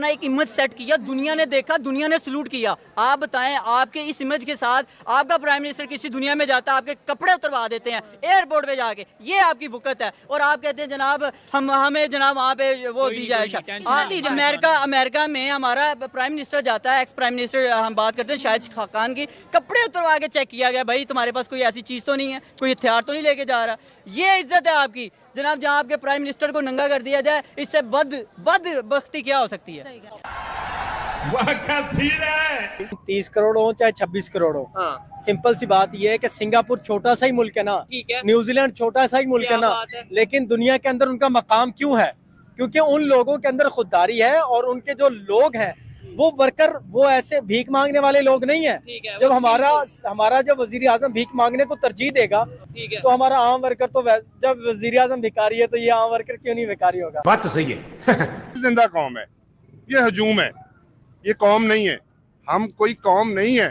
अपना एक image set किया, दुनिया ने देखा, दुनिया ने सलूट किया। आप बताएं, आपके इस इमेज के साथ आपका प्राइम मिनिस्टर किसी दुनिया में जाता है, आपके कपड़े उतरवा देते हैं एयरपोर्ट पे जाके, ये आपकी वुकत है। और आप कहते हैं जनाब हमें जनाब वहाँ पे वो दी जाए। अमेरिका में हमारा प्राइम मिनिस्टर जाता है, एक्स प्राइम मिनिस्टर, हम बात करते हैं शाहिद खान की, कपड़े उतरवा के चेक किया गया, भाई तुम्हारे पास कोई ऐसी चीज़ तो नहीं है, कोई हथियार तो नहीं लेके जा रहा। ये इज्जत है आपकी जनाब, जहाँ आपके प्राइम मिनिस्टर को नंगा कर दिया जाए, इससे बदबख्ती क्या हो सकती है? वह क्या सीन है? 30 करोड़ हो चाहे 26 करोड़ हो, हाँ। सिंपल सी बात ये है कि सिंगापुर छोटा सा ही मुल्क है ना, ठीक है। न्यूजीलैंड छोटा सा ही मुल्क है ना, लेकिन दुनिया के अंदर उनका मकाम क्यों है? क्योंकि उन लोगों के अंदर खुददारी है, और उनके जो लोग हैं वो वर्कर, वो ऐसे भीख मांगने वाले लोग नहीं है। जब हमारा जब वजीर आजम भीख मांगने को तरजीह देगा, तो हमारा आम वर्कर तो जब वजीर आजम भिखारी है, तो ये आम वर्कर क्यों नहीं भिखारी होगा? बात तो सही है। जिंदा कौम है, ये हजूम है, ये कौम नहीं है। हम कोई कौम नहीं है,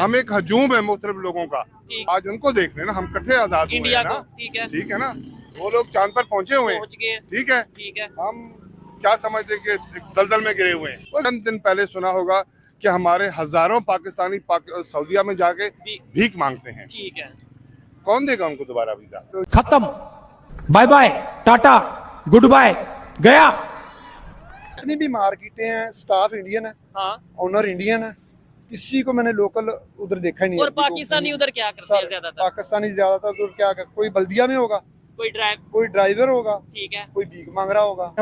हम एक हजूम है मुख्तलिफ लोगों का। आज उनको देख लेना, हम कट्ठे आजाद हुए हैं ना, ठीक है ना, वो लोग चांद पर पहुंचे हुए हैं, ठीक है, हम क्या समझते कि दलदल में गिरे हुए हैं। चंद दिन पहले सुना होगा कि हमारे हजारों पाकिस्तानी सऊदीया में जाके भीख मांगते हैं, ठीक है, कौन देगा उनको दोबारा वीजा? खत्म, bye bye, ta-ta, goodbye, गया। जितनी भी मार्केटें हैं, स्टाफ इंडियन है, हाँ। ओनर इंडियन है, किसी को मैंने लोकल उधर देखा ही नहीं। और पाकिस्तानी उधर क्या करते हैं ज्यादातर? पाकिस्तानी ज्यादातर उधर क्या, कोई बल्दिया में होगा, कोई ड्राइवर होगा, ठीक है, कोई भीख मांग रहा होगा।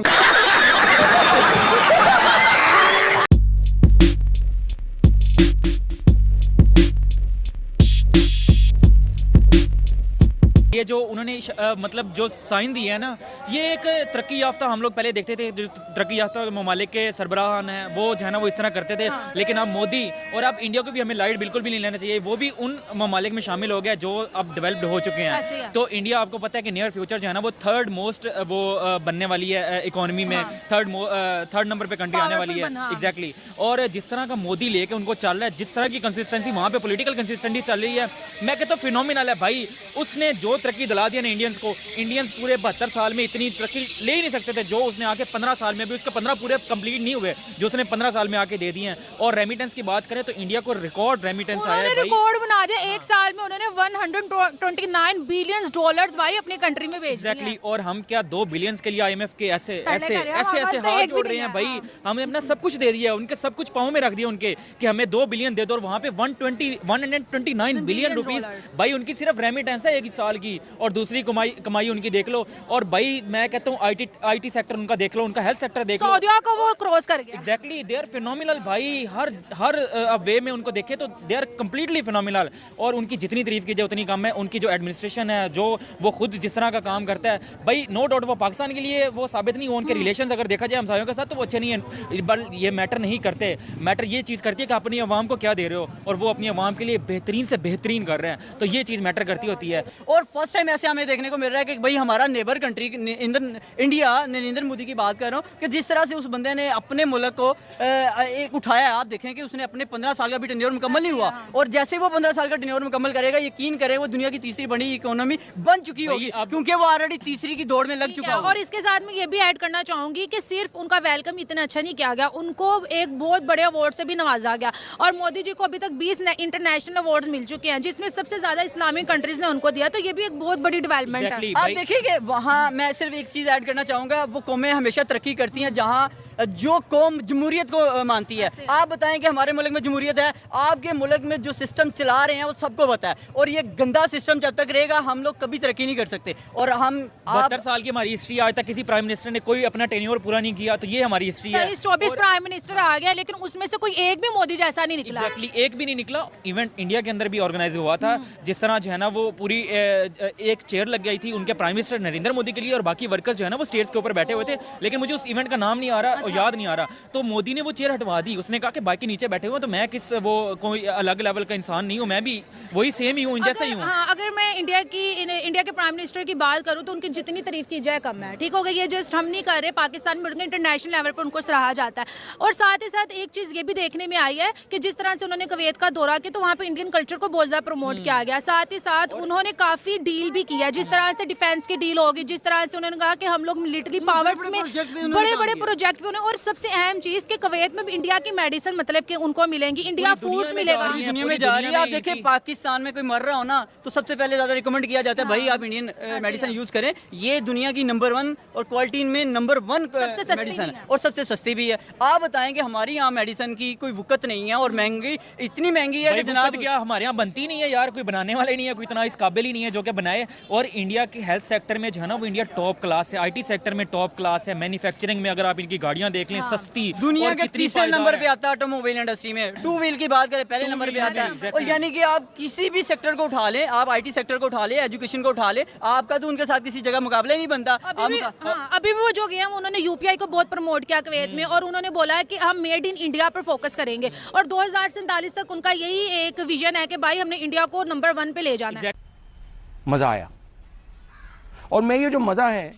ये जो उन्होंने मतलब जो साइन दिए है ना, ये एक तरक्की याफ्ता, हम लोग पहले देखते थे जो तरक्की याफ्ता ममालिक के सरबराहान हैं वो जो है ना वो इस तरह करते थे, लेकिन अब मोदी और अब इंडिया को भी हमें लाइट बिल्कुल भी नहीं लेना चाहिए। वो भी उन ममालिक में शामिल हो गया जो अब डेवलप्ड हो चुके हैं। तो इंडिया आपको पता है कि नियर फ्यूचर जो है ना वो थर्ड मोस्ट वो बनने वाली है इकोनॉमी में, थर्ड नंबर पे कंट्री आने वाली है। एग्जैक्टली। और जिस तरह का मोदी लेके उनको चल रहा है, जिस तरह की कंसिस्टेंसी वहाँ पे पॉलिटिकल कंसिस्टेंसी चल रही है, मैं कहता हूँ फिनोमिनल है भाई। उसने जो तरक्की दिला दिया ना इंडियंस को, इंडियंस पूरे 72 साल में इतनी तरक्की ले ही नहीं सकते थे जो उसने आके 15 साल में भी, उसके 15 पूरे कंप्लीट नहीं हुए जो उसने 15 साल में आके दे दिए हैं। और रेमिटेंस की बात करें तो इंडिया को रिकॉर्ड रेमिटेंस आया है भाई, रिकॉर्ड बना दिया। एक साल में उन्होंने 129 बिलियन डॉलर्स भाई अपनी कंट्री में भेज दिए। एग्जैक्टली। और हम क्या 2 बिलियन के लिए IMF के ऐसे हाथ जोड़ रहे हैं भाई। हमने अपना सब कुछ दे दिया, उनके सब कुछ पाँव में रख दिया उनके कि हमें 2 बिलियन दे दो, और वहाँ पे 129 बिलियन रुपीज भाई उनकी सिर्फ रेमिटेंस है एक साल की। और दूसरी कमाई उनकी देख लो। और भाई मैं कहता हूँ IT सेक्टर उनका देख लो, उनका हेल्थ सेक्टर देख लो, सऊदीया को वो क्रॉस कर गया। एग्जैक्टली, दे आर फिनोमिनल भाई। हर वे में उनको देखे तो दे आर कंप्लीटली फिनोमिनल। और उनकी जितनी तारीफ की जाए उतनी कम है। उनकी जो एडमिनिस्ट्रेशन है, जो वो खुद जिस तरह का काम करता है भाई, नो डाउट वो पाकिस्तान के लिए वो साबित नहीं, वो उनके रिलेशन अगर देखा जाए हमसायों के साथ तो वो अच्छे नहीं है, बट ये मैटर नहीं करते। मैटर ये चीज़ करती है कि अपनी आवाम को क्या दे रहे हो, और वो अपनी आवाम के लिए बेहतरीन से बेहतरीन कर रहे हैं, तो ये चीज़ मैटर करती होती है। और फर्स्ट टाइम ऐसे हमें देखने को मिल रहा है कि भाई हमारा neighbour country India, Narendra Modi की बात कर रहा हूँ, कि जिस तरह से उस बंदे ने अपने मुल्क को एक उठाया, आप देखें कि उसने अपने 15 साल का भी टेन्योर मुकम्मल नहीं हुआ, और जैसे वो 15 साल का टेन्योर मुकम्मल करेगा, यकीन करें वो दुनिया की तीसरी बड़ी इकोनॉमी बन चुकी होगी, क्योंकि वो ऑलरेडी तीसरी की दौड़ में लग चुका है। और इसके साथ में ये भी ऐड करना चाहूंगी कि सिर्फ उनका वेलकम इतना अच्छा नहीं किया गया, उनको एक बहुत बड़े अवार्ड से भी नवाजा गया। और मोदी जी को अभी तक 20 इंटरनेशनल अवार्ड मिल चुके हैं, जिसमें सबसे ज्यादा इस्लामिक कंट्रीज ने उनको दिया, तो ये भी एक बहुत बड़ी डेवलपमेंट है। आप देखिए कि वहाँ मैं सिर्फ एक चीज़ ऐड करना चाहूँगा, वो कौमें हमेशा तरक्की करती हैं जहाँ जो कौम जमहूरियत को मानती है। आप बताएं कि हमारे मुल्क में जमहूरियत है, आपके मुल्क में जो सिस्टम चला रहे हैं वो सबको पता है, और ये गंदा सिस्टम जब तक रहेगा हम लोग कभी तरक्की नहीं कर सकते। और हम 72 साल की हमारी हिस्ट्री, आज तक किसी प्राइम मिनिस्टर ने कोई अपना टेन्योर पूरा नहीं किया, तो ये हमारी हिस्ट्री है। 24 प्राइम मिनिस्टर आ गया, लेकिन उसमें से कोई एक भी मोदी जैसा नहीं निकला। एग्जैक्टली, एक भी नहीं निकला। इवेंट इंडिया के अंदर भी ऑर्गेनाइज हुआ था, जिस तरह जो है ना वो पूरी एक चेयर लग गई थी उनके प्राइम मिनिस्टर नरेंद्र मोदी के लिए, और बाकी वर्कर्स जो है ना वो स्टेज के ऊपर बैठे हुए थे, लेकिन मुझे उस इवेंट का नाम नहीं आ रहा और याद नहीं आ रहा। तो मोदी ने वो चेयर हटवा दी, उसने कहा कि बाकी नीचे बैठे हुए, तो मैं किस वो कोई अलग लेवल का इंसान नहीं हूँ, मैं भी वही सेम ही हूँ, जैसा ही हूँ। हाँ, अगर मैं इंडिया के प्राइम मिनिस्टर की बात करूँ तो उनकी जितनी तारीफ की जाए कम है। ठीक हो गया, ये जस्ट हम नहीं कर रहे, पाकिस्तान में इंटरनेशनल लेवल पर उनको सराहा जाता है। और साथ ही साथ एक चीज़ ये भी देखने में आई है कि जिस तरह से उन्होंने कुवैत का दौरा किया, तो वहाँ पे इंडियन कल्चर को बहुत ज़्यादा प्रमोट किया गया। साथ ही साथ उन्होंने काफ़ी डील भी किया, जिस तरह से डिफेंस की डील होगी, जिस तरह से उन्होंने कहा कि हम लोग मिलिट्री पावर्स में बड़े बड़े प्रोजेक्ट भी उन्होंने, और सबसे अहम चीज कि कुवैत में भी इंडिया की मेडिसिन मतलब कि उनको मिलेंगी, इंडिया फूड्स मिलेगा। पूरी दुनिया में जा रही है। आप देखिए पाकिस्तान में कोई मर रहा हो ना तो सबसे पहले ज्यादा रिकमेंड किया जाता है भाई आप इंडियन मेडिसिन यूज करें। ये दुनिया की नंबर 1 और क्वालिटी में नंबर 1 मेडिसिन और सबसे सस्ती भी है। आप बताएं कि हमारी यहाँ मेडिसिन की कोई वुकत नहीं है और महंगी इतनी महंगी है कि जनाब क्या हमारे यहाँ बनती नहीं है यार, कोई बनाने वाले नहीं है, कोई इतना इस काबिल ही नहीं है जो कि बनाए। और इंडिया के हेल्थ सेक्टर में जो है ना वो इंडिया टॉप क्लास है, आईटी सेक्टर में टॉप क्लास है, मैन्युफैक्चरिंग में अगर आप इनकी गाड़ियां देख लें सस्ती, दुनिया के तीसरे नंबर पे आता है ऑटोमोबाइल इंडस्ट्री में। 2 व्हील की बात करें पहले नंबर पे आता है। और यानी कि आप किसी भी सेक्टर को उठा लें, आप आईटी सेक्टर को उठा लें, एजुकेशन को उठा लें, आपका तो उनके साथ किसी जगह मुकाबला ही नहीं बनता। अभी वो जो गए उन्होंने यूपीआई को बहुत प्रमोट किया कुवैत में, और उन्होंने बोला है कि हम मेड इन इंडिया पर फोकस करेंगे, और 2047 तक उनका यही एक विजन है कि भाई हमने इंडिया को नंबर 1 पे ले जाना है। मजा आया, और मैं ये जो मजा है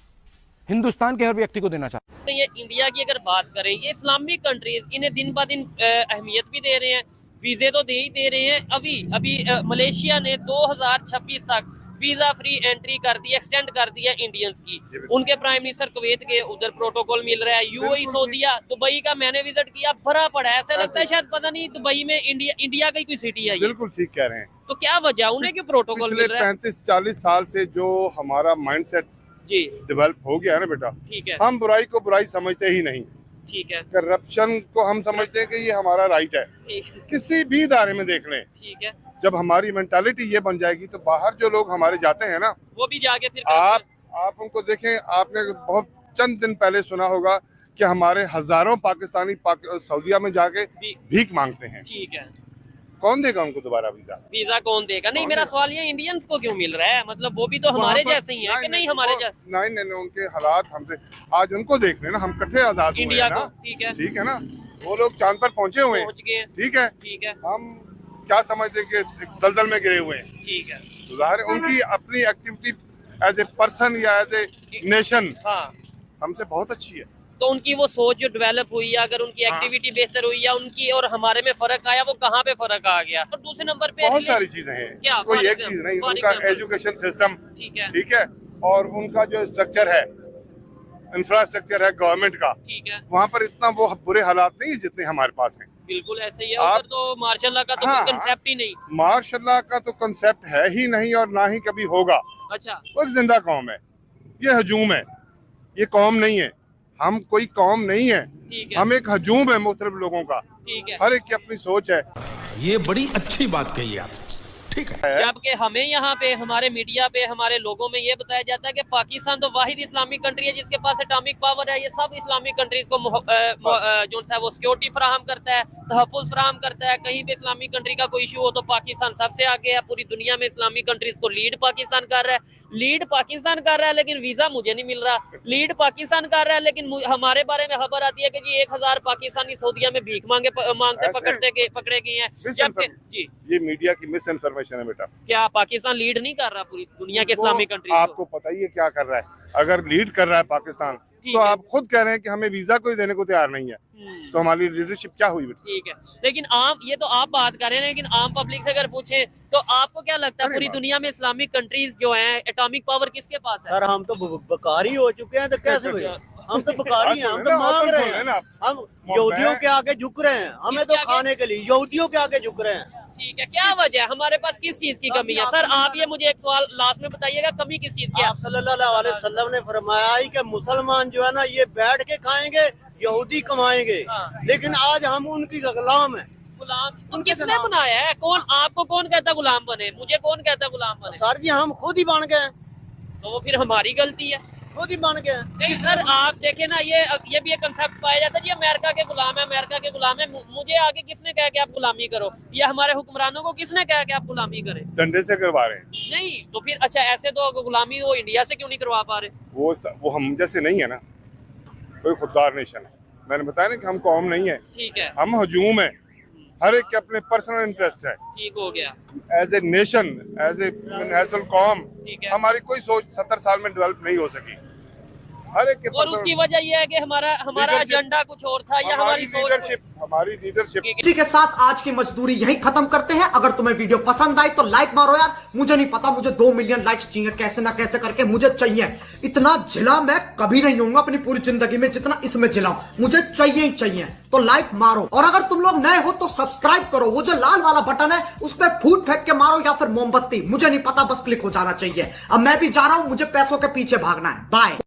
हिंदुस्तान के हर व्यक्ति को देना चाहता हूँ। तो ये इंडिया की अगर बात करें, ये इस्लामिक कंट्रीज इन्हें दिन ब दिन अहमियत भी दे रहे हैं, वीजे तो दे ही दे रहे हैं। अभी मलेशिया ने 2026 तक वीजा फ्री एंट्री कर दी, एक्सटेंड कर दिया इंडियंस की। उनके प्राइम मिनिस्टर कुवैत के उधर प्रोटोकॉल मिल रहा है। यूएई, सऊदीया, दुबई का मैंने विजिट किया, भरा पड़ा है, ऐसा लगता है शायद पता नहीं दुबई में इंडिया का ही कोई सिटी है। बिल्कुल ठीक कह रहे हैं। तो क्या वजह, उन्हें क्यों प्रोटोकॉल मिल रहा है? 35-40 साल से जो हमारा माइंडसेट जी डेवलप हो गया है ना बेटा, ठीक है, हम बुराई को बुराई समझते ही नहीं। ठीक है, करप्शन को हम समझते हैं कि ये हमारा राइट है। किसी भी इदारे में देख लें, ठीक है, जब हमारी मेंटालिटी ये बन जाएगी तो बाहर जो लोग हमारे जाते हैं ना, वो भी जाके फिर आप उनको देखें। आपने बहुत चंद दिन पहले सुना होगा कि हमारे हजारों पाकिस्तानी सऊदीया में जाके भीख मांगते हैं। ठीक है, कौन देगा उनको दोबारा वीजा? वीजा कौन देगा? नहीं, मेरा सवाल ये इंडियंस को क्यों मिल रहा है? मतलब वो भी तो हमारे जैसे ही हैं कि नहीं? हमारे जैसे नहीं, उनके हालात हमसे आज उनको देख लेना, हम कट्ठे आजाद हुए इंडिया हैं ना। को, ठीक है ना, वो लोग चांद पर पहुंचे हुए पहुंच गए, ठीक है, ठीक है, हम क्या समझते कि दलदल में गिरे हुए हैं? ठीक है, ज़ाहिर है उनकी अपनी एक्टिविटी एज ए पर्सन या एज ए नेशन हाँ, हमसे बहुत अच्छी है। तो उनकी वो सोच जो डेवलप हुई है, अगर उनकी एक्टिविटी बेहतर हुई या उनकी और हमारे में फर्क आया, वो कहाँ पे फर्क आ गया? और दूसरे नंबर पे बहुत सारी चीजें हैं, क्या कोई एक चीज नहीं। उनका एजुकेशन सिस्टम ठीक है, और उनका जो स्ट्रक्चर है, इंफ्रास्ट्रक्चर है गवर्नमेंट का, ठीक है, वहाँ पर इतना वो बुरे हालात नहीं है जितने हमारे पास हैं। बिल्कुल ऐसे ही है। उधर तो मार्शल का तो कोई कंसेप्ट ही नहीं, मार्शल का तो कंसेप्ट है ही नहीं और ना ही कभी होगा। अच्छा, वो एक जिंदा कौम है, ये हजूम है, ये कौम नहीं है। हम कोई कौम नहीं है, हम एक हजूम है मुख्तलिफ लोगों का। ठीक है, हर एक की अपनी सोच है। ये बड़ी अच्छी बात कही आप, ठीक है। जबकि हमें यहाँ पे हमारे मीडिया पे हमारे लोगों में ये बताया जाता है कि पाकिस्तान तो वाहिद इस्लामिक कंट्री है जिसके पास एटॉमिक पावर है। ये सब इस्लामिक कंट्रीज को जो है वो सिक्योरिटी फराहम करता है, तहफ़्फ़ुज़ फराहम करता है। कहीं पे इस्लामिक कंट्री का कोई इशू हो तो पाकिस्तान सबसे आगे है। पूरी दुनिया में इस्लामिक कंट्रीज को लीड पाकिस्तान कर रहा है, लेकिन वीजा मुझे नहीं मिल रहा। लीड पाकिस्तान कर रहा है, लेकिन हमारे बारे में खबर आती है कि जी 1000 पाकिस्तानी सऊदीया में भीख मांगते पकड़े गए हैं। जबकि जी ये मीडिया की मिस इन्फॉर्मेशन है बेटा। क्या पाकिस्तान लीड नहीं कर रहा पूरी दुनिया के इस्लामिक कंट्री? आपको पता ही है क्या कर रहा है। अगर लीड कर रहा है पाकिस्तान तो आप खुद कह रहे हैं कि हमें वीजा कोई देने को तैयार नहीं है, तो हमारी लीडरशिप क्या हुई बेटा? ठीक है, लेकिन आम, ये तो आप बात कर रहे हैं, लेकिन आम पब्लिक से अगर पूछे तो आपको क्या लगता है पूरी दुनिया में इस्लामिक कंट्रीज जो हैं एटॉमिक पावर किसके पास है? सर हम तो बकारी हो चुके हैं, तो कैसे हुए? हम तो बकारी हैं, हम तो मांग रहे हैं, हम यहूदियों के आगे झुक रहे हैं, हमें तो खाने के लिए यहूदियों के आगे झुक रहे हैं। ठीक है, क्या वजह है? हमारे पास किस चीज की कमी है? सर आप ये मुझे एक सवाल लास्ट में बताइएगा, कमी किस चीज की है? आप सल्लल्लाहु अलैहि वसल्लम ने फरमाया है कि मुसलमान जो है ना ये बैठ के खाएंगे, यहूदी कमाएंगे, लेकिन आज हम उनकी गुलाम है। गुलाम तो किसने बनाया है? कौन आपको कौन कहता गुलाम बने? मुझे कौन कहता गुलाम बने? सर जी हम खुद ही बन गए, तो वो फिर हमारी गलती है, खुद ही बन गए। नहीं सर आप देखे ना, ये भी एक कंसेप्ट पाया जाता है जी अमेरिका के गुलाम है, अमेरिका के गुलाम है। मुझे आगे किसने कहा कि आप गुलामी करो? या हमारे हुक्मरानों को किसने कहा कि आप गुलामी करें? डंडे से करवा रहे हैं। नहीं तो फिर अच्छा ऐसे तो गुलामी वो इंडिया से क्यों नहीं करवा पा रहे? वो हम जैसे नहीं है ना, कोई खुददार नेशन है। मैंने बताया ना कि हम कौम नहीं है, ठीक है, हम हजूम है। हर एक के अपने पर्सनल इंटरेस्ट है। ठीक हो गया। As a nation, as a national कौम ठीक है, हमारी कोई सोच 70 साल में डेवलप नहीं हो सकी। हर एक के और उसकी वजह यह है कि हमारा एजेंडा कुछ और था या हमारी सोच। हमारी लीडरशिप। इसी के साथ आज की मजदूरी यही खत्म करते हैं। अगर तुम्हें वीडियो पसंद आई तो लाइक मारो यार। मुझे नहीं पता, मुझे 2 मिलियन लाइक्स चाहिए, कैसे ना कैसे करके मुझे चाहिए। इतना झिला मैं कभी नहीं होऊंगा अपनी पूरी जिंदगी में जितना इसमें झिलाऊं, मुझे चाहिए ही चाहिए। तो लाइक मारो, और अगर तुम लोग नए हो तो सब्सक्राइब करो। वो जो लाल वाला बटन है उस पर फूट फेंक के मारो या फिर मोमबत्ती, मुझे नहीं पता, बस क्लिक हो जाना चाहिए। अब मैं भी जा रहा हूं, मुझे पैसों के पीछे भागना है। बाय।